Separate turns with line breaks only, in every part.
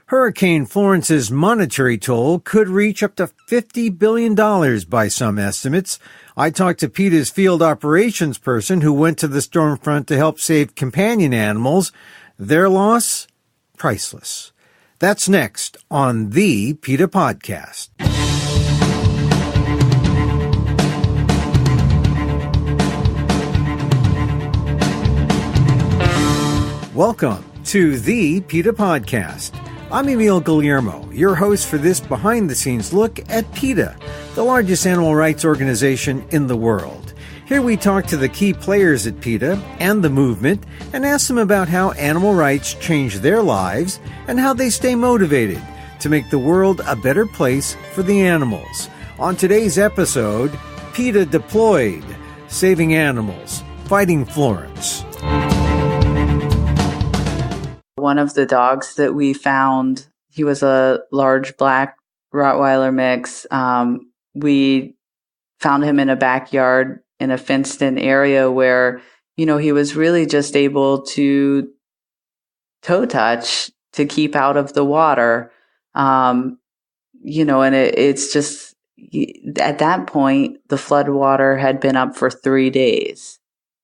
Hurricane Florence's monetary toll could reach up to $50 billion by some estimates. I talked to PETA's field operations person who went to the storm front to help save companion animals. Their loss? Priceless. That's next on the PETA Podcast. Welcome to the PETA Podcast. I'm Emil Guillermo, your host for this behind-the-scenes look at PETA, the largest animal rights organization in the world. Here we talk to the key players at PETA and the movement and ask them about how animal rights change their lives and how they stay motivated to make the world a better place for the animals. On today's episode, PETA deployed, saving animals, fighting Florence.
One of the dogs that we found, he was a large black Rottweiler mix. We found him in a backyard in a fenced-in area where, he was really just able to toe touch to keep out of the water. And it's just, at that point, the flood water had been up for 3 days.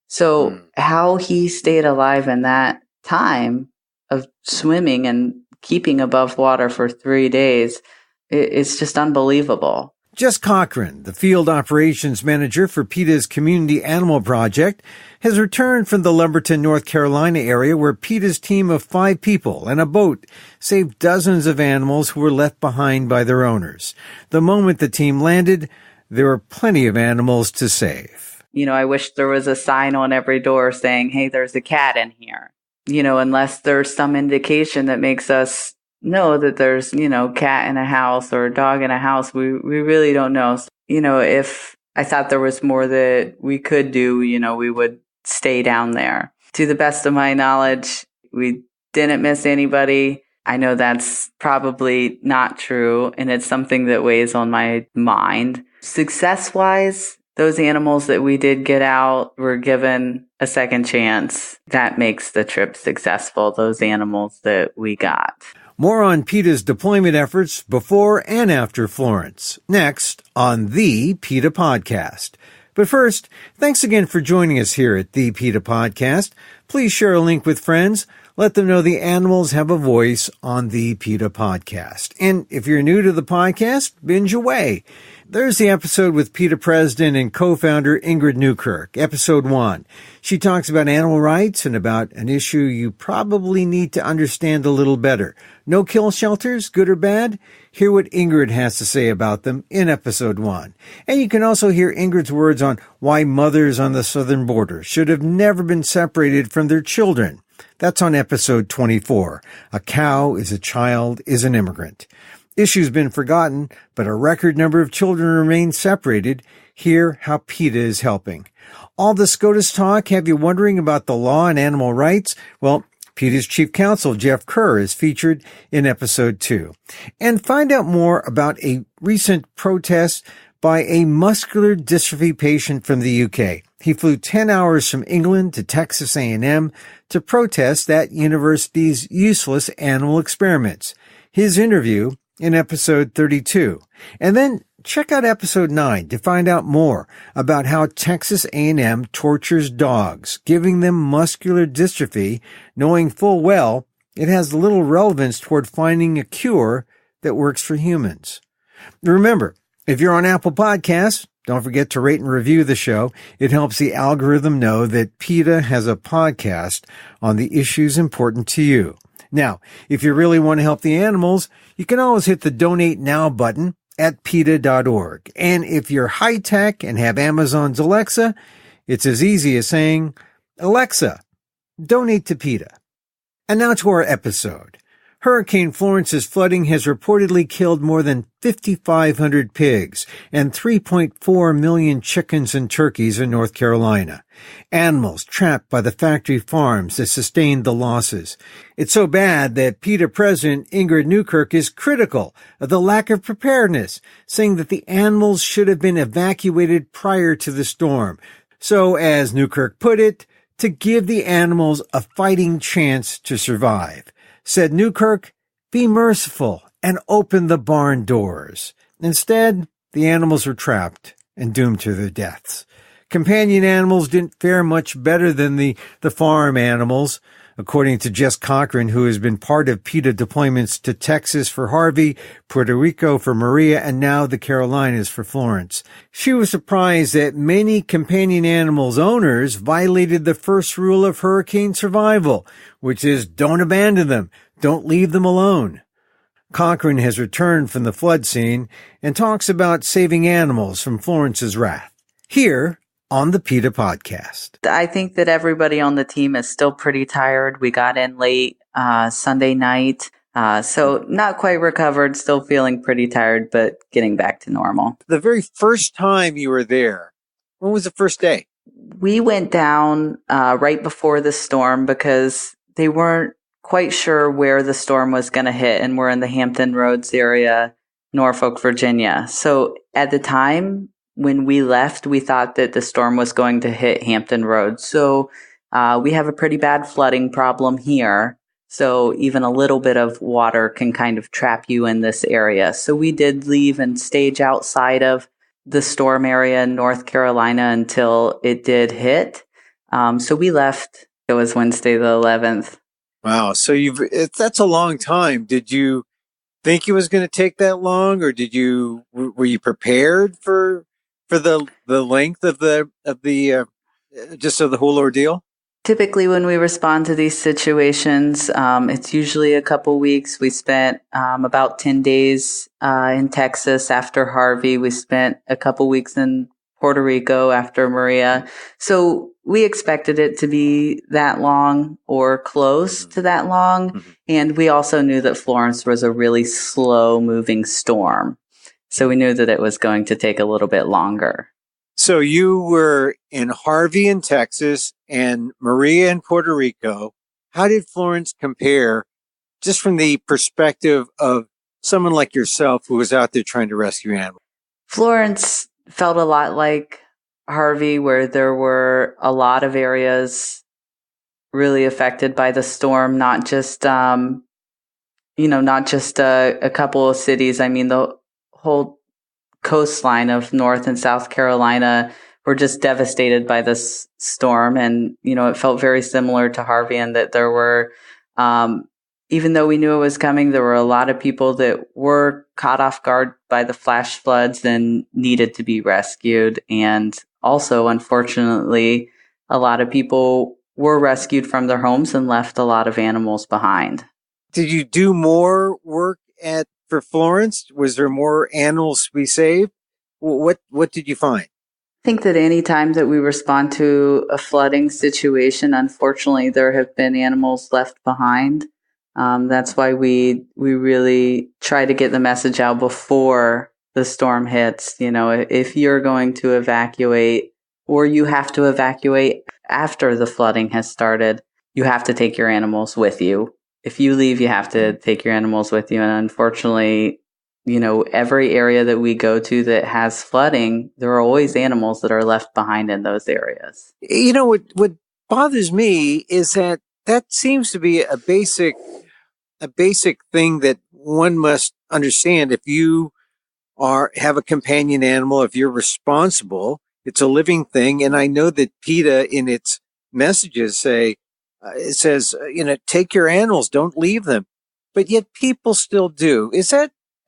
So how he stayed alive in that time of swimming and keeping above water for 3 days, it's just unbelievable.
Jes Cochran, the field operations manager for PETA's Community Animal Project, has returned from the Lumberton, North Carolina area where PETA's team of 5 people and a boat saved dozens of animals who were left behind by their owners. The moment the team landed, there were plenty of animals to save.
I wish there was a sign on every door saying, hey, there's a cat in here. Unless there's some indication that makes us know that there's, cat in a house or a dog in a house, we really don't know. If I thought there was more that we could do, we would stay down there. To the best of my knowledge, we didn't miss anybody. I know that's probably not true, and it's something that weighs on my mind. Success-wise, those animals that we did get out were given a second chance. That makes the trip successful, those animals that we got.
More on PETA's deployment efforts before and after Florence, next on the PETA Podcast. But first, thanks again for joining us here at the PETA Podcast. Please share a link with friends. Let them know the animals have a voice on the PETA Podcast. And if you're new to the podcast, binge away. There's the episode with PETA President and co-founder Ingrid Newkirk, episode 1. She talks about animal rights and about an issue you probably need to understand a little better. No-kill shelters, good or bad? Hear what Ingrid has to say about them in episode 1. And you can also hear Ingrid's words on why mothers on the southern border should have never been separated from their children. That's on episode 24. A cow is a child is an immigrant. Issue's been forgotten, but a record number of children remain separated. Hear how PETA is helping. All the SCOTUS talk have you wondering about the law and animal rights? Well, PETA's chief counsel, Jeff Kerr, is featured in episode 2. And find out more about a recent protest by a muscular dystrophy patient from the UK. He flew 10 hours from England to Texas A&M to protest that university's useless animal experiments. His interview in episode 32. And then check out episode 9 to find out more about how Texas A&M tortures dogs, giving them muscular dystrophy, knowing full well it has little relevance toward finding a cure that works for humans. Remember, if you're on Apple Podcasts, don't forget to rate and review the show. It helps the algorithm know that PETA has a podcast on the issues important to you. Now, if you really want to help the animals, you can always hit the Donate Now button at PETA.org. And if you're high-tech and have Amazon's Alexa, it's as easy as saying, Alexa, donate to PETA. And now to our episode. Hurricane Florence's flooding has reportedly killed more than 5,500 pigs and 3.4 million chickens and turkeys in North Carolina. Animals trapped by the factory farms that sustained the losses. It's so bad that PETA President Ingrid Newkirk is critical of the lack of preparedness, saying that the animals should have been evacuated prior to the storm. So, as Newkirk put it, to give the animals a fighting chance to survive. Said Newkirk, Be merciful and open the barn doors. Instead, the animals were trapped and doomed to their deaths. Companion animals didn't fare much better than the farm animals. According to Jes Cochran, who has been part of PETA deployments to Texas for Harvey, Puerto Rico for Maria, and now the Carolinas for Florence. She was surprised that many companion animals owners violated the first rule of hurricane survival, which is don't abandon them, don't leave them alone. Cochran has returned from the flood scene and talks about saving animals from Florence's wrath. Here on the PETA Podcast.
I think that everybody on the team is still pretty tired. We got in late Sunday night, so not quite recovered, still feeling pretty tired, but getting back to normal.
The very first time you were there, when was the first day?
We went down right before the storm because they weren't quite sure where the storm was going to hit, and we're in the Hampton Roads area, Norfolk, Virginia. So at the time, when we left, we thought that the storm was going to hit Hampton Roads. So we have a pretty bad flooding problem here. So even a little bit of water can kind of trap you in this area. So we did leave and stage outside of the storm area in North Carolina until it did hit. So we left. It was Wednesday the 11th.
Wow. So that's a long time. Did you think it was going to take that long, or were you prepared for the length of the whole ordeal?
Typically, when we respond to these situations, it's usually a couple weeks. We spent about 10 days in Texas after Harvey. We spent a couple weeks in Puerto Rico after Maria. So we expected it to be that long or close to that long. Mm-hmm. And we also knew that Florence was a really slow-moving storm. So we knew that it was going to take a little bit longer.
So you were in Harvey in Texas and Maria in Puerto Rico. How did Florence compare, just from the perspective of someone like yourself who was out there trying to rescue animals?
Florence felt a lot like Harvey, where there were a lot of areas really affected by the storm, not just a couple of cities. I mean, the whole coastline of North and South Carolina were just devastated by this storm. And, it felt very similar to Harvey in that there were, even though we knew it was coming, there were a lot of people that were caught off guard by the flash floods and needed to be rescued. And also, unfortunately, a lot of people were rescued from their homes and left a lot of animals behind.
Did you do more work for Florence? Was there more animals to be saved? What did you find?
I think that any time that we respond to a flooding situation, unfortunately, there have been animals left behind. That's why we really try to get the message out before the storm hits. If you're going to evacuate, or you have to evacuate after the flooding has started, you have to take your animals with you. If you leave, you have to take your animals with you. And unfortunately, every area that we go to that has flooding, there are always animals that are left behind in those areas.
What bothers me is that seems to be a basic thing that one must understand. If you have a companion animal, if you're responsible, it's a living thing. And I know that PETA in its messages it says, take your animals, don't leave them. But yet people still do.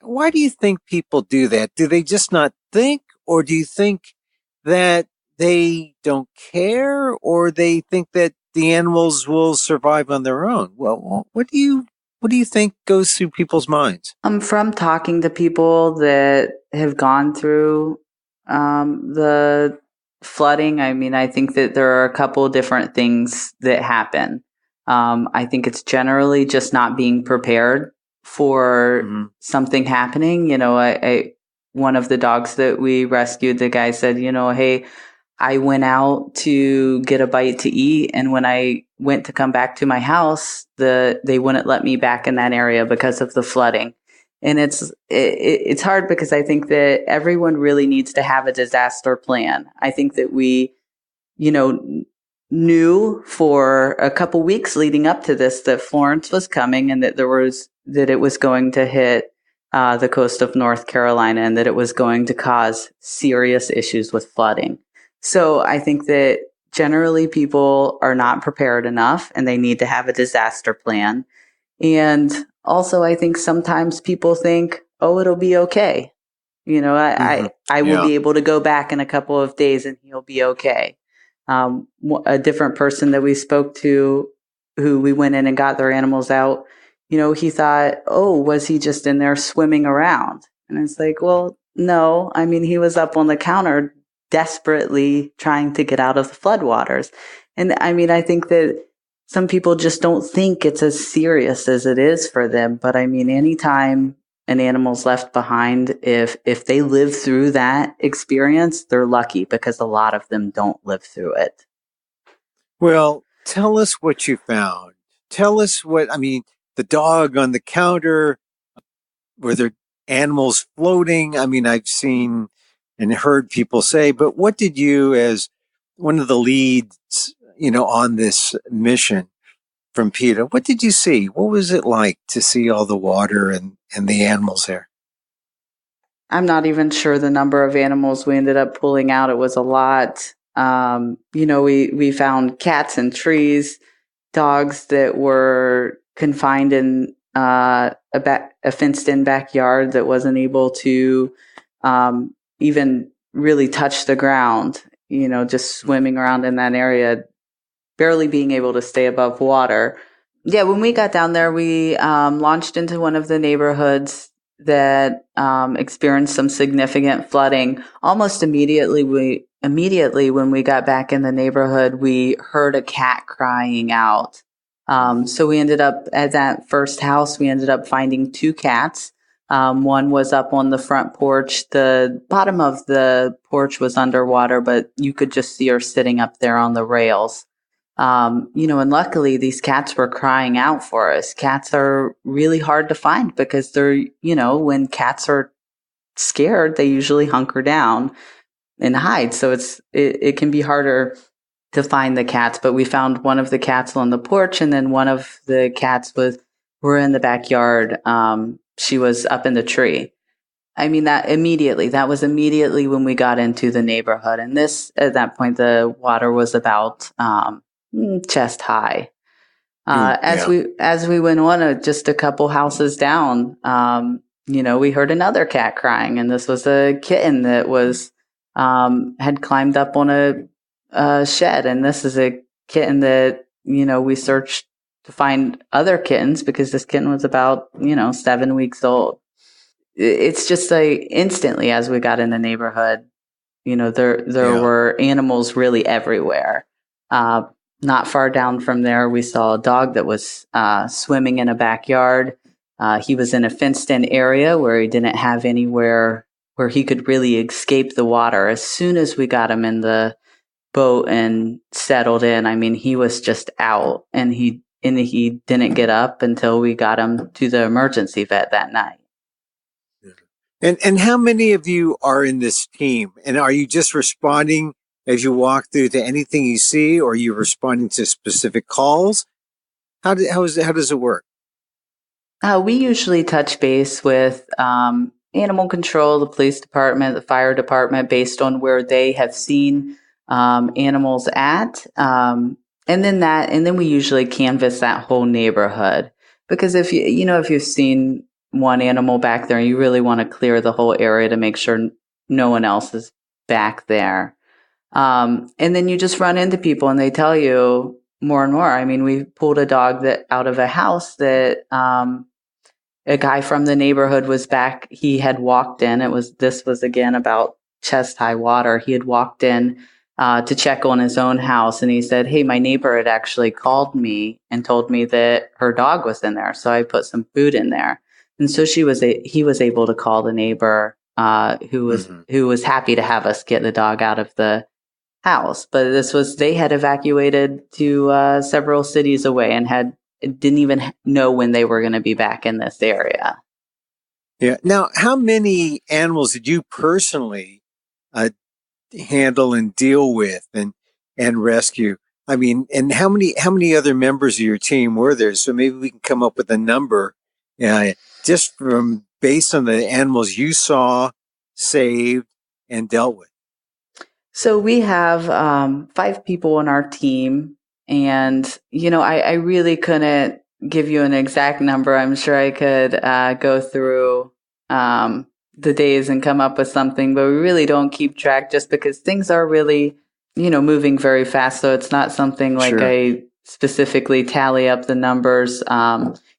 Why do you think people do that? Do they just not think? Or do you think that they don't care? Or they think that the animals will survive on their own? Well, what do you think goes through people's minds?
From talking to people that have gone through the flooding, I think that there are a couple of different things that happen. I think it's generally just not being prepared for something happening. One of the dogs that we rescued, the guy said, hey, I went out to get a bite to eat, and when I went to come back to my house, they wouldn't let me back in that area because of the flooding. And it's hard because I think that everyone really needs to have a disaster plan. I think that we, knew for a couple weeks leading up to this that Florence was coming and that it was going to hit the coast of North Carolina and that it was going to cause serious issues with flooding. So I think that generally people are not prepared enough and they need to have a disaster plan. And also I think sometimes people think, oh, it'll be okay. I will be able to go back in a couple of days and he'll be okay. A different person that we spoke to who we went in and got their animals out, he thought, oh, was he just in there swimming around? And it's like, well, no. I mean, he was up on the counter desperately trying to get out of the floodwaters. And I mean, I think that some people just don't think it's as serious as it is for them. But I mean, anytime an animal's left behind, if they live through that experience, they're lucky because a lot of them don't live through it.
Well, tell us what you found. Tell us the dog on the counter, were there animals floating? I mean, I've seen and heard people say, but what did you, as one of the leads, on this mission from PETA, what did you see? What was it like to see all the water and the animals there?
I'm not even sure the number of animals we ended up pulling out. It was a lot. We found cats in trees, dogs that were confined in a fenced-in backyard that wasn't able to even really touch the ground, just swimming around in that area, barely being able to stay above water. Yeah, when we got down there, we launched into one of the neighborhoods that experienced some significant flooding. Almost immediately when we got back in the neighborhood, we heard a cat crying out. So we ended up at that first house, we ended up finding two cats. One was up on the front porch. The bottom of the porch was underwater, but you could just see her sitting up there on the rails. And luckily these cats were crying out for us. Cats are really hard to find because they're, when cats are scared, they usually hunker down and hide. So it can be harder to find the cats, but we found one of the cats on the porch and then one of the cats were in the backyard. She was up in the tree. I mean, that was immediately when we got into the neighborhood. And at that point, the water was about chest high. As we went on, just a couple houses down, we heard another cat crying, and this was a kitten that had climbed up on a shed. And this is a kitten that, we searched to find other kittens because this kitten was about, 7 weeks old. It's just instantly as we got in the neighborhood, there were animals really everywhere. Not far down from there, we saw a dog that was swimming in a backyard. He was in a fenced-in area where he didn't have anywhere where he could really escape the water. As soon as we got him in the boat and settled in, I mean, he was just out, and he didn't get up until we got him to the emergency vet that night.
And how many of you are in this team? And are you just responding as you walk through to anything you see, or are you responding to specific calls? How does it work?
We usually touch base with animal control, the police department, the fire department, based on where they have seen animals at. And then we usually canvass that whole neighborhood, because if you've seen one animal back there, you really want to clear the whole area to make sure no one else is back there. And then you just run into people and they tell you more and more. I mean, we pulled a dog out of a house that a guy from the neighborhood was back. He had walked in. This was again about chest high water. He had walked in to check on his own house, and he said, "Hey, my neighbor had actually called me and told me that her dog was in there, so I put some food in there." And so he was able to call the neighbor who was happy to have us get the dog out of the house. But they had evacuated to several cities away and didn't even know when they were going to be back in this area.
Yeah. Now, how many animals did you personally handle and deal with and rescue? I mean, and how many other members of your team were there? So maybe we can come up with a number, just from based on the animals you saw, saved, and dealt with.
So we have 5 people on our team, and I really couldn't give you an exact number. I'm sure I could go through the days and come up with something, but we really don't keep track just because things are really, moving very fast. So it's not something like
Sure.
I specifically tally up the numbers.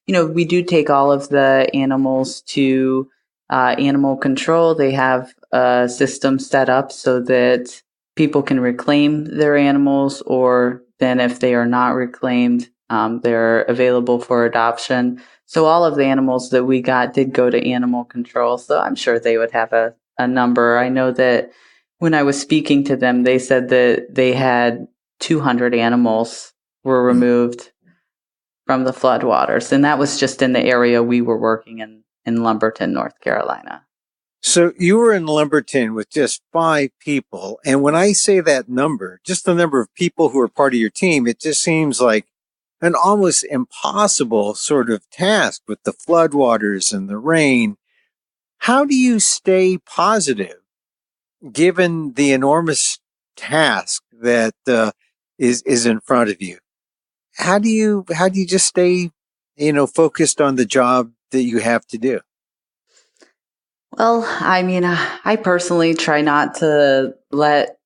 We do take all of the animals to animal control. They have a system set up so that people can reclaim their animals, or then if they are not reclaimed, they're available for adoption. So all of the animals that we got did go to animal control. So I'm sure they would have a number. I know that when I was speaking to them, they said that they had 200 animals were removed from the floodwaters. And that was just in the area we were working in Lumberton, North Carolina.
So you were in Lumberton with just 5 people. And when I say that number, just the number of people who are part of your team, it just seems like an almost impossible sort of task with the floodwaters and the rain. How do you stay positive given the enormous task that is in front of you? How do you just stay, focused on the job that you have to do?
Well, I mean, I personally try not to let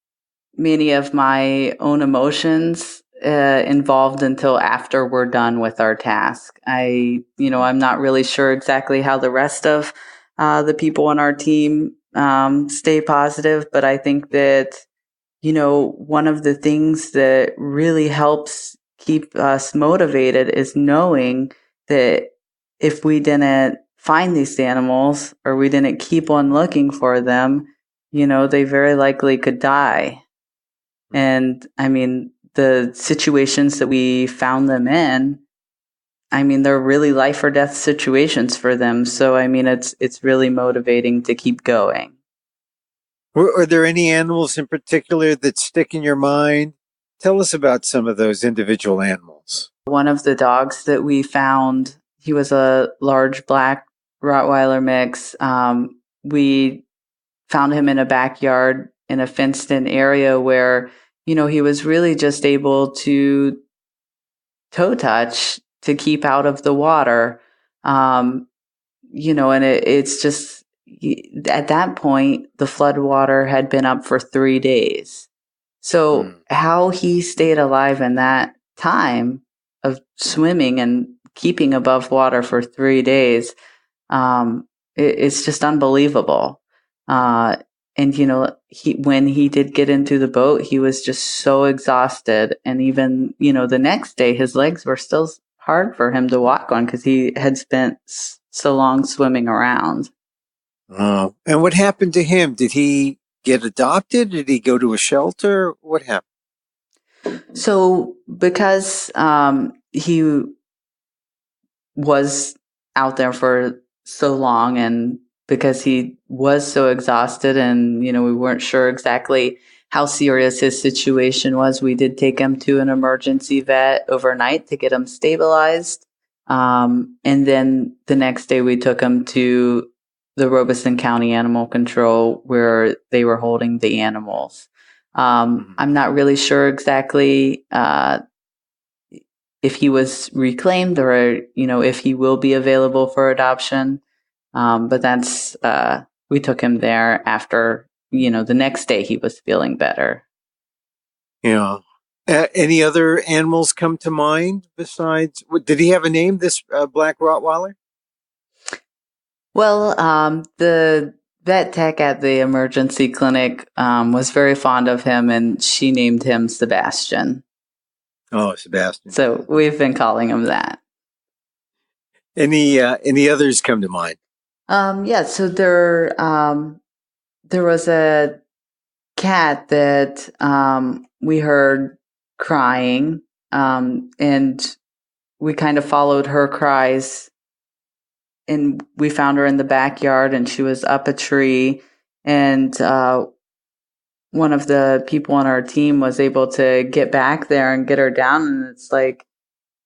many of my own emotions involved until after we're done with our task. I'm not really sure exactly how the rest of the people on our team stay positive, but I think that, one of the things that really helps keep us motivated is knowing that if we didn't find these animals or we didn't keep on looking for them, they very likely could die. And I mean, the situations that we found them in, I mean, they're really life or death situations for them. So, I mean, it's really motivating to keep going.
Are there any animals in particular that stick in your mind? Tell us about some of those individual animals.
One of the dogs that we found, he was a large black Rottweiler mix. We found him in a backyard in a fenced-in area where, he was really just able to toe touch to keep out of the water. And it's just, at that point, the floodwater had been up for 3 days. So how he stayed alive in that time of swimming and keeping above water for 3 days, it's just unbelievable. And when he did get into the boat, he was just so exhausted. And even, the next day, his legs were still hard for him to walk on because he had spent so long swimming around.
Oh, and what happened to him? Did he get adopted? Did he go to a shelter? What happened?
So because he was out there for so long, and because he was so exhausted, and we weren't sure exactly how serious his situation was, we did take him to an emergency vet overnight to get him stabilized. And then the next day we took him to the Robeson County Animal Control where they were holding the animals. I'm not really sure exactly if he was reclaimed or, if he will be available for adoption. But that's, we took him there after, the next day he was feeling better.
Yeah. Any other animals come to mind besides, did he have a name, this black Rottweiler?
Well, the vet tech at the emergency clinic was very fond of him, and she named him Sebastian.
Oh, Sebastian.
So we've been calling him that.
Any others come to mind?
Yeah, so there was a cat that we heard crying, and we kind of followed her cries, and we found her in the backyard, and she was up a tree, and one of the people on our team was able to get back there and get her down. And it's like,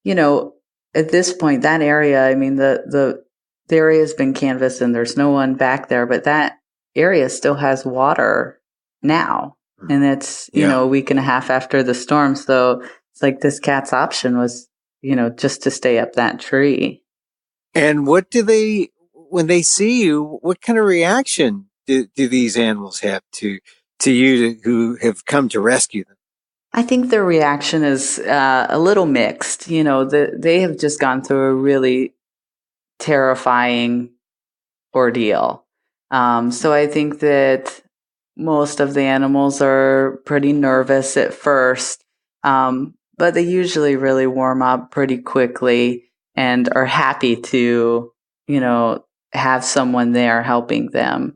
at this point, that area, I mean, the area has been canvassed and there's no one back there, but that area still has water now. And it's, a week and a half after the storm. So it's like this cat's option was, just to stay up that tree.
And what do they, when they see you, what kind of reaction do these animals have to you who have come to rescue them?
I think their reaction is a little mixed. They have just gone through a really terrifying ordeal. So I think that most of the animals are pretty nervous at first, but they usually really warm up pretty quickly and are happy to, have someone there helping them.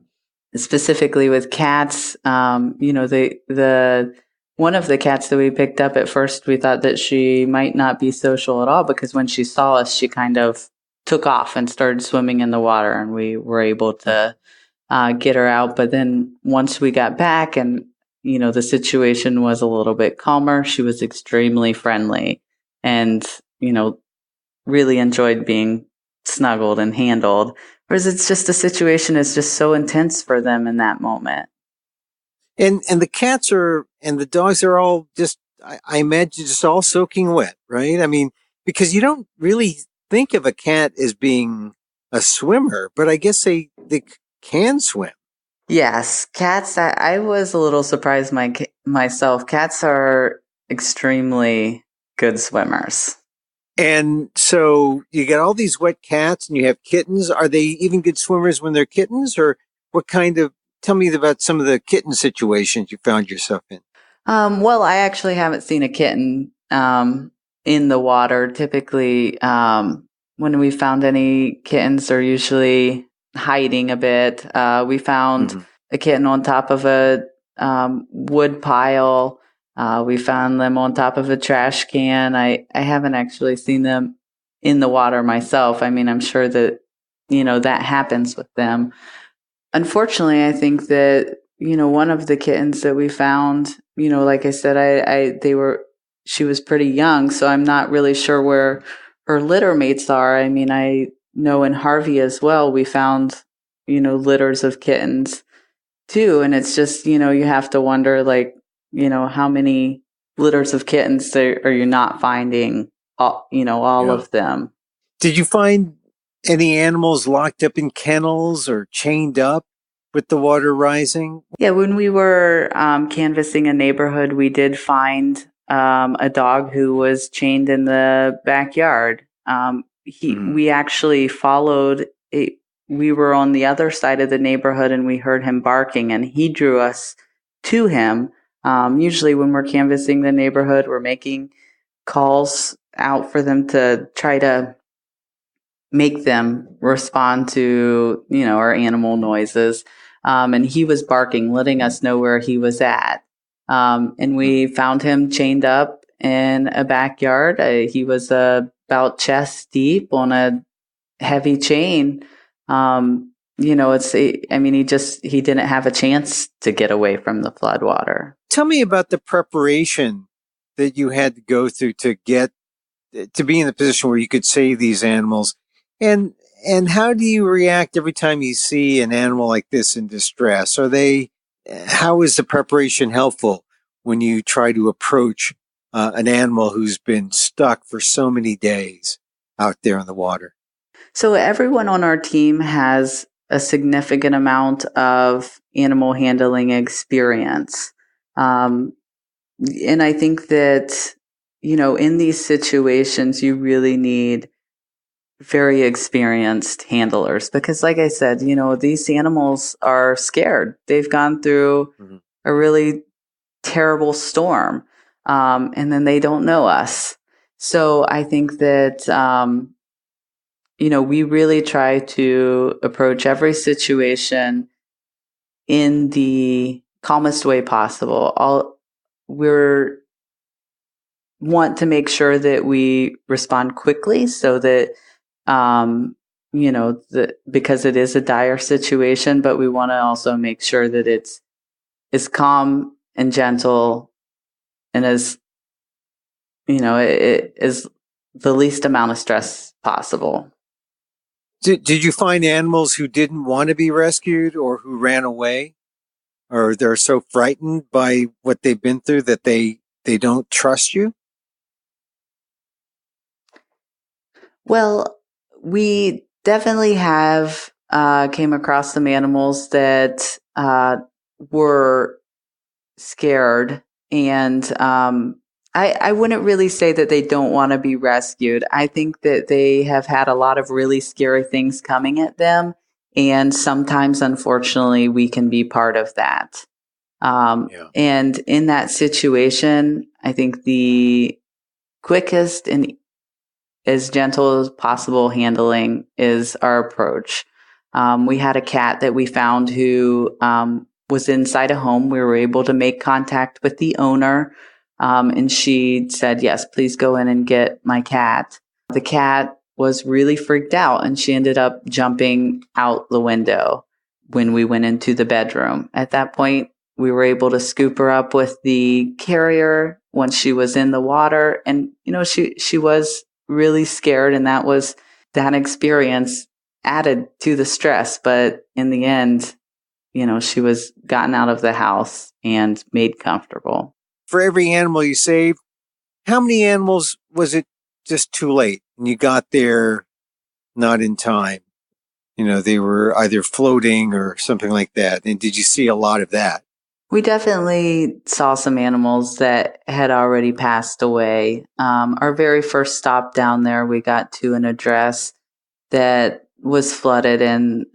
Specifically with cats, the one of the cats that we picked up at first, we thought that she might not be social at all because when she saw us, she kind of took off and started swimming in the water, and we were able to get her out. But then once we got back and, the situation was a little bit calmer, she was extremely friendly and, really enjoyed being snuggled and handled. Whereas it's just the situation is just so intense for them in that moment.
And the cats and the dogs are all just, I imagine, just all soaking wet, right? I mean, because you don't really think of a cat as being a swimmer, but I guess they can swim.
Yes, cats, I was a little surprised myself. Cats are extremely good swimmers.
And so you got all these wet cats and you have kittens. Are they even good swimmers when they're kittens, or what kind of, tell me about some of the kitten situations you found yourself in.
Well, I actually haven't seen a kitten in the water. Typically, when we found any kittens, they're usually hiding a bit. We found a kitten on top of a wood pile. We found them on top of a trash can. I haven't actually seen them in the water myself. I mean, I'm sure that, that happens with them. Unfortunately, I think that, one of the kittens that we found, like I said, she was pretty young, so I'm not really sure where her litter mates are. I mean, I know in Harvey as well, we found, litters of kittens too. And it's just, you have to wonder, like, how many litters of kittens are you not finding, all of them?
Did you find any animals locked up in kennels or chained up with the water rising?
Yeah, when we were canvassing a neighborhood, we did find a dog who was chained in the backyard. We actually followed we were on the other side of the neighborhood and we heard him barking, and he drew us to him. Usually when we're canvassing the neighborhood, we're making calls out for them to try to make them respond to, our animal noises. And he was barking, letting us know where he was at. And we found him chained up in a backyard. He was about chest deep on a heavy chain. He didn't have a chance to get away from the flood water.
Tell me about the preparation that you had to go through to get to be in the position where you could save these animals. And how do you react every time you see an animal like this in distress? How is the preparation helpful when you try to approach an animal who's been stuck for so many days out there in the water?
So everyone on our team has a significant amount of animal handling experience. And I think that, in these situations, you really need very experienced handlers because, like I said, these animals are scared. They've gone through a really terrible storm, and then they don't know us. So I think that, we really try to approach every situation in the calmest way possible. We want to make sure that we respond quickly so that, because it is a dire situation, but we want to also make sure that it's as calm and gentle and as, it is the least amount of stress possible.
Did you find animals who didn't want to be rescued or who ran away? Or they're so frightened by what they've been through that they don't trust you?
Well, we definitely have came across some animals that were scared, and I wouldn't really say that they don't want to be rescued. I think that they have had a lot of really scary things coming at them, and sometimes, unfortunately, we can be part of that. And in that situation, I think the quickest and as gentle as possible handling is our approach. We had a cat that we found who was inside a home. We were able to make contact with the owner, and she said, "Yes, please go in and get my cat." The cat was really freaked out, and she ended up jumping out the window when we went into the bedroom. At that point, we were able to scoop her up with the carrier once she was in the water, and she was really scared, and that experience added to the stress. But in the end, she was gotten out of the house and made comfortable.
For every animal you saved, how many animals was it just too late and you got there not in time? They were either floating or something like that. And did you see a lot of that?
We definitely saw some animals that had already passed away. Our very first stop down there, we got to an address that was flooded, and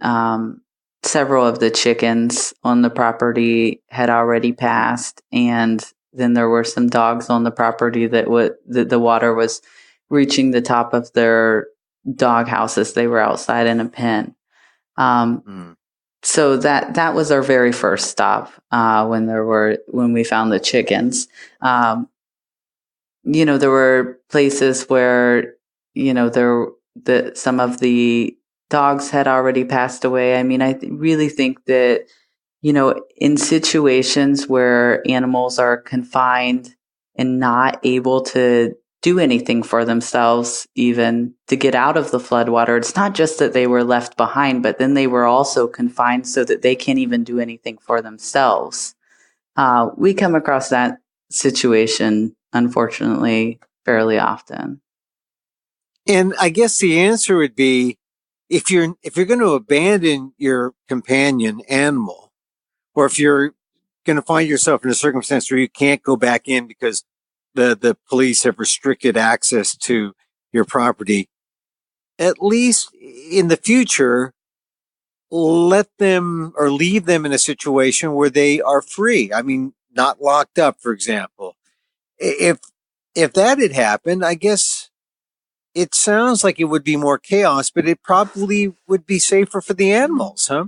several of the chickens on the property had already passed. And then there were some dogs on the property that the water was reaching the top of their dog houses. They were outside in a pen. So that was our very first stop when we found the chickens. There were places where some of the dogs had already passed away. I mean, I really think that in situations where animals are confined and not able to do anything for themselves, even to get out of the floodwater. It's not just that they were left behind, but then they were also confined so that they can't even do anything for themselves. We come across that situation, unfortunately, fairly often.
And I guess the answer would be, if you're going to abandon your companion animal, or if you're going to find yourself in a circumstance where you can't go back in because the police have restricted access to your property, at least in the future, let them or leave them in a situation where they are free. I mean, not locked up, for example. If that had happened, I guess it sounds like it would be more chaos, but it probably would be safer for the animals, huh?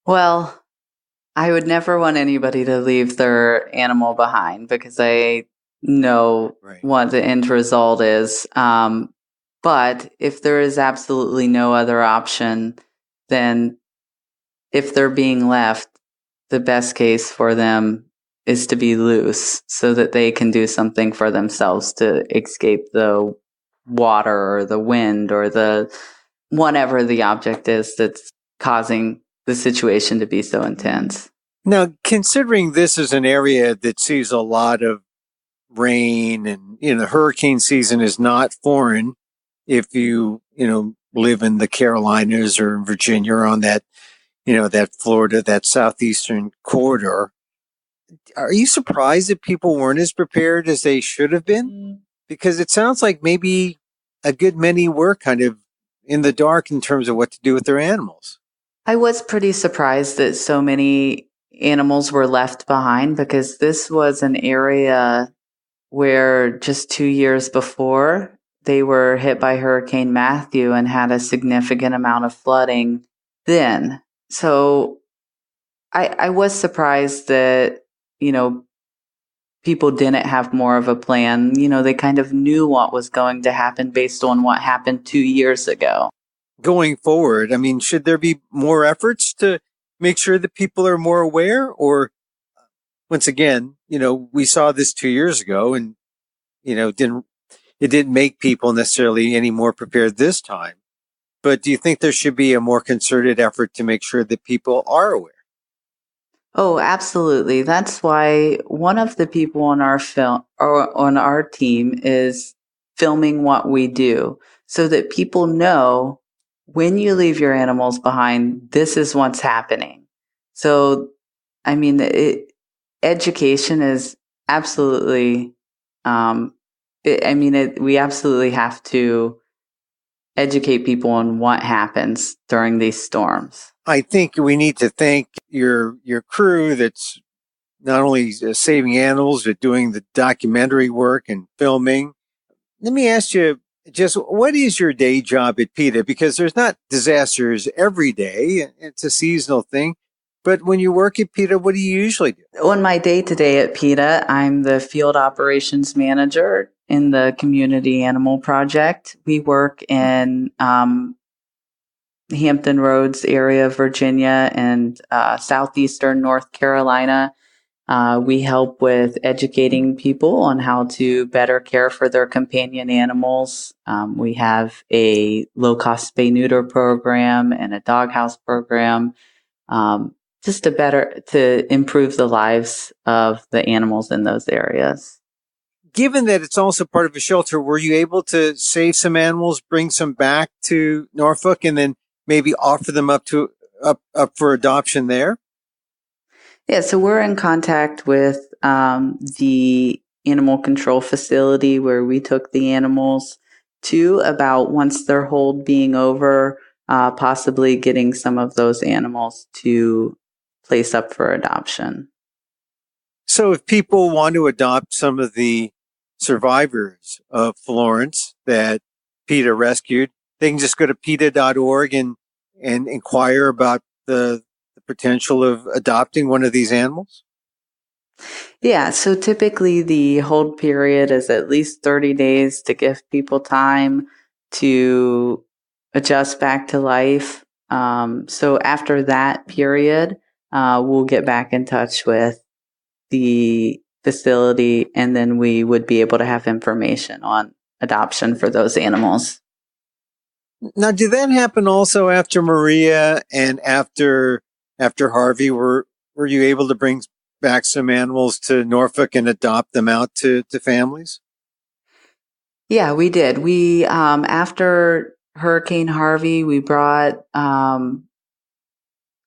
Well, I would never want anybody to leave their animal behind because I know what the end result is. But if there is absolutely no other option, then if they're being left, the best case for them is to be loose so that they can do something for themselves to escape the water or the wind or the whatever the object is that's causing the situation to be so intense.
Now, considering this is an area that sees a lot of rain and, hurricane season is not foreign if you live in the Carolinas or in Virginia or on that, that Florida, that southeastern corridor. Are you surprised that people weren't as prepared as they should have been? Because it sounds like maybe a good many were kind of in the dark in terms of what to do with their animals.
I was pretty surprised that so many animals were left behind because this was an area where just 2 years before they were hit by Hurricane Matthew and had a significant amount of flooding then. So I was surprised that, people didn't have more of a plan. They kind of knew what was going to happen based on what happened 2 years ago.
Going forward, I mean, should there be more efforts to make sure that people are more aware, or once again, we saw this 2 years ago and, it didn't make people necessarily any more prepared this time. But do you think there should be a more concerted effort to make sure that people are aware?
Oh, absolutely. That's why one of the people on our film or on our team is filming what we do so that people know when you leave your animals behind, this is what's happening. So, I mean, education is absolutely, we absolutely have to educate people on what happens during these storms.
I think we need to thank your crew that's not only saving animals, but doing the documentary work and filming. Let me ask you, just what is your day job at PETA? Because there's not disasters every day. It's a seasonal thing. But when you work at PETA, what do you usually do?
On my day-to-day at PETA, I'm the field operations manager in the Community Animal Project. We work in Hampton Roads area of Virginia and southeastern North Carolina. We help with educating people on how to better care for their companion animals. We have a low-cost spay-neuter program and a doghouse program, just to improve the lives of the animals in those areas.
Given that it's also part of a shelter, were you able to save some animals, bring some back to Norfolk, and then maybe offer them up for adoption there?
Yeah, so we're in contact with the animal control facility where we took the animals to about once their hold being over, possibly getting some of those animals to place up for adoption.
So if people want to adopt some of the survivors of Florence that PETA rescued, they can just go to PETA.org and inquire about the potential of adopting one of these animals?
Yeah, so typically the hold period is at least 30 days to give people time to adjust back to life. So after that period, we'll get back in touch with the facility, and then we would be able to have information on adoption for those animals.
Now, did that happen also after Maria and after Harvey? Were you able to bring back some animals to Norfolk and adopt them out to families?
Yeah, we did. We after Hurricane Harvey, we brought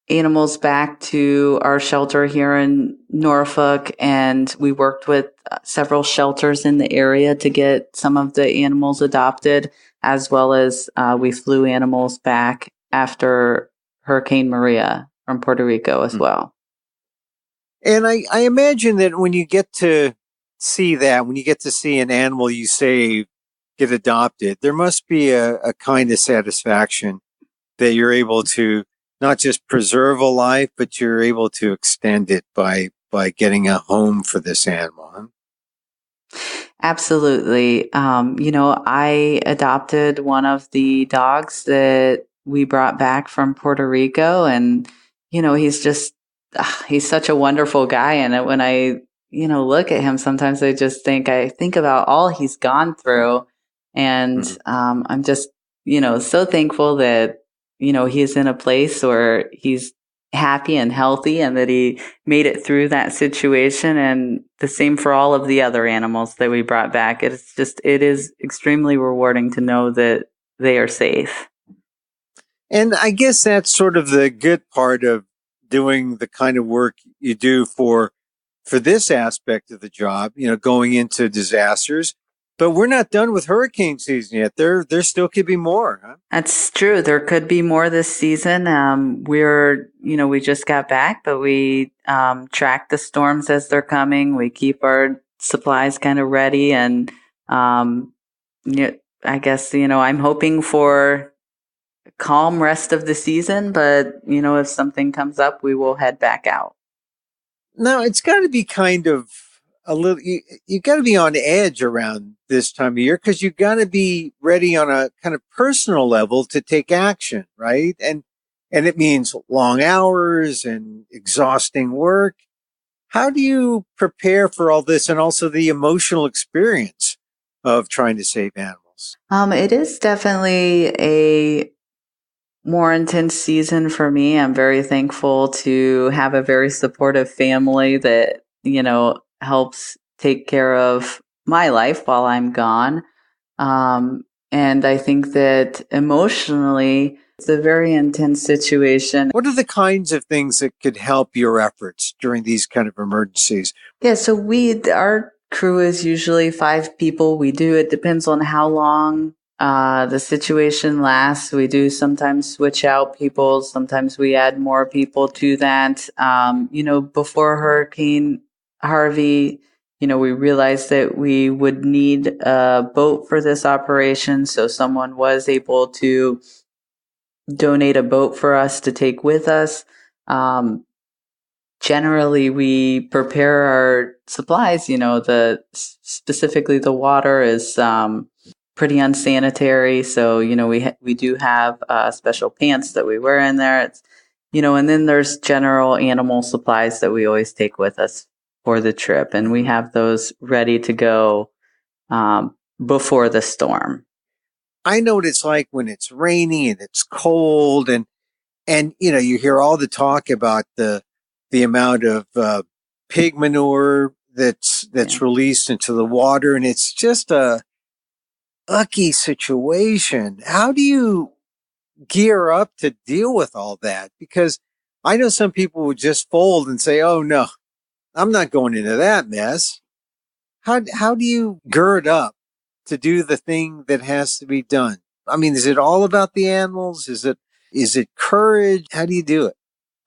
animals back to our shelter here in Norfolk, and we worked with several shelters in the area to get some of the animals adopted, as well as we flew animals back after Hurricane Maria from Puerto Rico as well.
And I imagine that when you get to see an animal you save get adopted, there must be a kind of satisfaction that you're able to not just preserve a life, but you're able to extend it by getting a home for this animal. Huh?
Absolutely. I adopted one of the dogs that we brought back from Puerto Rico, and, he's such a wonderful guy. And when I, look at him, sometimes I think about all he's gone through. And I'm just, so thankful that, he's in a place where he's happy and healthy and that he made it through that situation. And the same for all of the other animals that we brought back. It is extremely rewarding to know that they are safe.
And I guess that's sort of the good part of doing the kind of work you do for this aspect of the job, going into disasters. But we're not done with hurricane season yet. There still could be more. Huh?
That's true. There could be more this season. We just got back, but we track the storms as they're coming. We keep our supplies kind of ready. And I guess, I'm hoping for a calm rest of the season. But, if something comes up, we will head back out.
Now, it's got to be kind of a little, you got to be on edge around this time of year because you got to be ready on a kind of personal level to take action, right? And it means long hours and exhausting work. How do you prepare for all this and also the emotional experience of trying to save animals?
It is definitely a more intense season for me. I'm very thankful to have a very supportive family that, helps take care of my life while I'm gone. And I think that emotionally, it's a very intense situation.
What are the kinds of things that could help your efforts during these kind of emergencies?
Yeah, so our crew is usually 5 people. It depends on how long the situation lasts. We do sometimes switch out people. Sometimes we add more people to that. Before Hurricane Harvey, we realized that we would need a boat for this operation. So someone was able to donate a boat for us to take with us. Generally, we prepare our supplies. Specifically the water is pretty unsanitary. So, we do have special pants that we wear in there. And then there's general animal supplies that we always take with us for the trip. And we have those ready to go before the storm.
I know what it's like when it's rainy and it's cold and you hear all the talk about the amount of pig manure that's released into the water, and it's just a ucky situation. How do you gear up to deal with all that? Because I know some people would just fold and say, "Oh no, I'm not going into that mess." How do you gird up to do the thing that has to be done? I mean, is it all about the animals? Is it courage? How do you do it?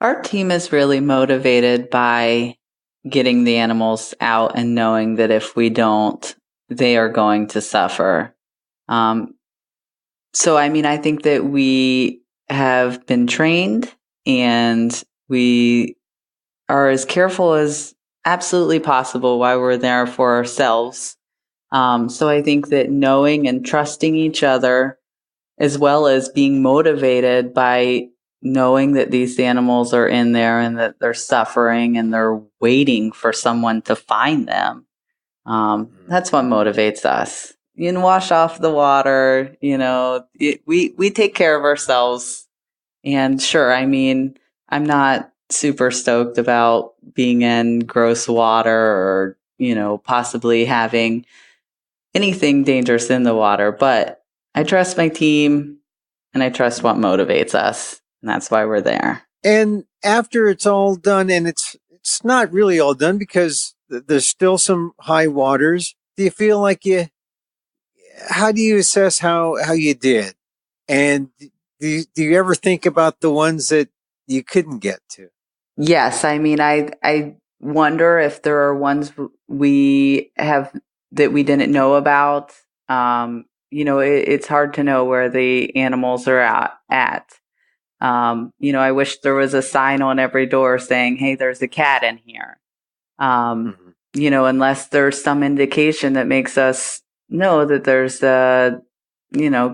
Our team is really motivated by getting the animals out and knowing that if we don't, they are going to suffer. I think that we have been trained and we are as careful as absolutely possible while we're there for ourselves. So I think that knowing and trusting each other, as well as being motivated by knowing that these animals are in there and that they're suffering and they're waiting for someone to find them. That's what motivates us. You can wash off the water, we take care of ourselves. And sure, I'm not super stoked about being in gross water or, possibly having anything dangerous in the water, but I trust my team and I trust what motivates us. And that's why we're there.
And after it's all done, and it's not really all done because there's still some high waters, do you feel like how do you assess how you did? And do you ever think about the ones that you couldn't get to?
Yes. I wonder if there are ones we have that we didn't know about. It's hard to know where the animals are at. I wish there was a sign on every door saying, "Hey, there's a cat in here." Unless there's some indication that makes us know that there's a,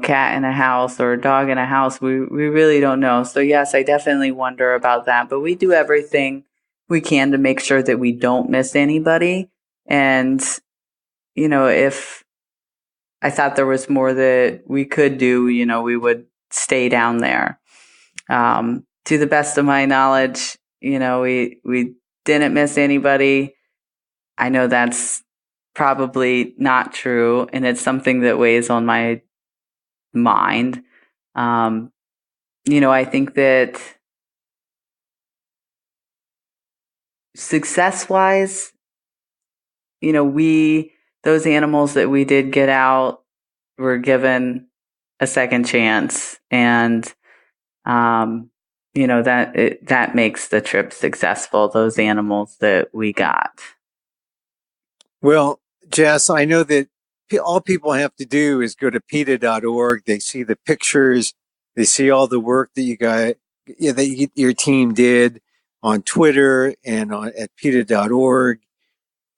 cat in a house or a dog in a house, we really don't know. So yes, I definitely wonder about that, but we do everything we can to make sure that we don't miss anybody. And, if I thought there was more that we could do, we would stay down there. To the best of my knowledge, we didn't miss anybody. I know that's probably not true, and it's something that weighs on my mind. I think that success-wise, those animals that we did get out were given a second chance, and that makes the trip successful, those animals that we got.
Well, Jes, I know that all people have to do is go to PETA.org. They see the pictures. They see all the work that your team did on Twitter and at PETA.org.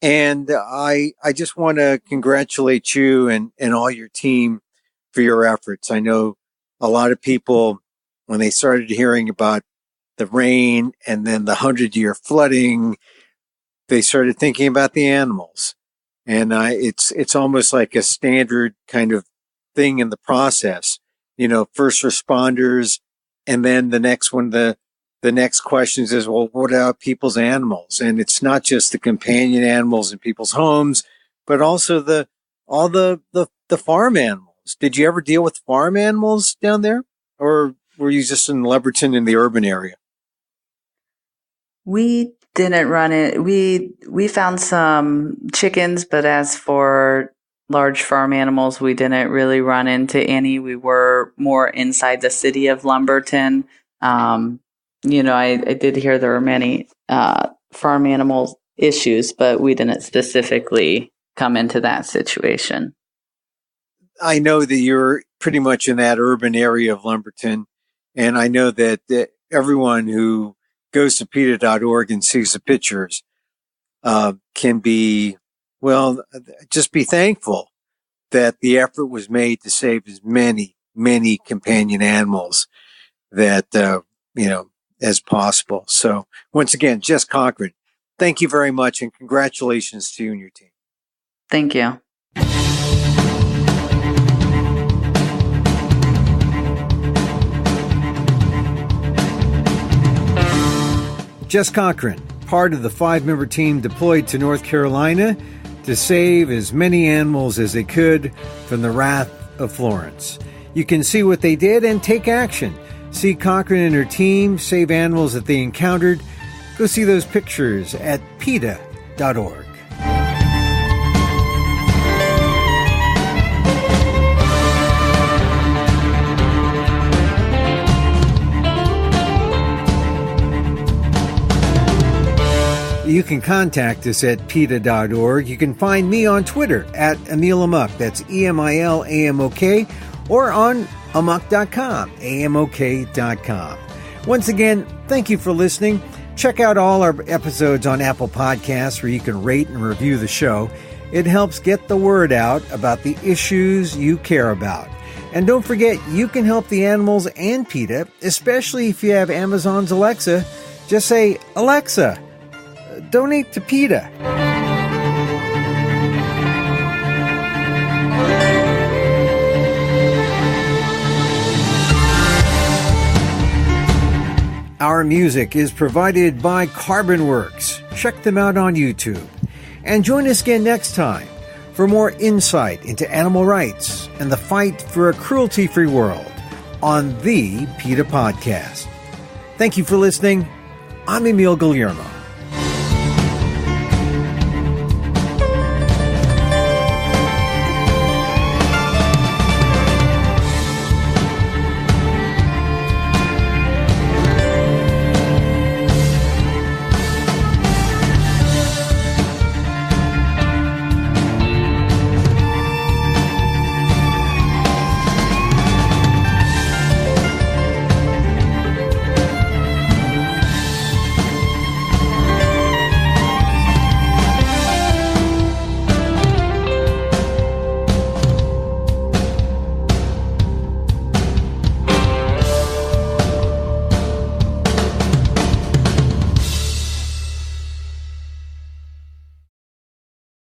And I just want to congratulate you and all your team for your efforts. I know a lot of people, when they started hearing about the rain and then the 100-year flooding, they started thinking about the animals. And it's almost like a standard kind of thing in the process. First responders, and then the next one, the next questions is, well, what about people's animals? And it's not just the companion animals in people's homes, but also all the farm animals. Did you ever deal with farm animals down there, or were you just in Lumberton in the urban area?
We didn't run it. We found some chickens, but as for large farm animals, we didn't really run into any. We were more inside the city of Lumberton. I did hear there were many farm animal issues, but we didn't specifically come into that situation.
I know that you're pretty much in that urban area of Lumberton, and I know that everyone who goes to PETA.org and sees the pictures can be, just be thankful that the effort was made to save as many, many companion animals that, as possible. So once again, Jes Cochran, thank you very much, and congratulations to you and your team.
Thank you.
Jes Cochran, part of the 5-member team deployed to North Carolina to save as many animals as they could from the wrath of Florence. You can see what they did and take action. See Cochran and her team save animals that they encountered. Go see those pictures at PETA.org. You can contact us at PETA.org. You can find me on Twitter at Emil Amok. That's EMILAMOK, or on amok.com, AMOK.com. Once again, thank you for listening. Check out all our episodes on Apple Podcasts, where you can rate and review the show. It helps get the word out about the issues you care about. And don't forget, you can help the animals and PETA, especially if you have Amazon's Alexa. Just say, Alexa, donate to PETA. Our music is provided by Carbonworks. Check them out on YouTube. And join us again next time for more insight into animal rights and the fight for a cruelty-free world on the PETA Podcast. Thank you for listening. I'm Emil Guillermo.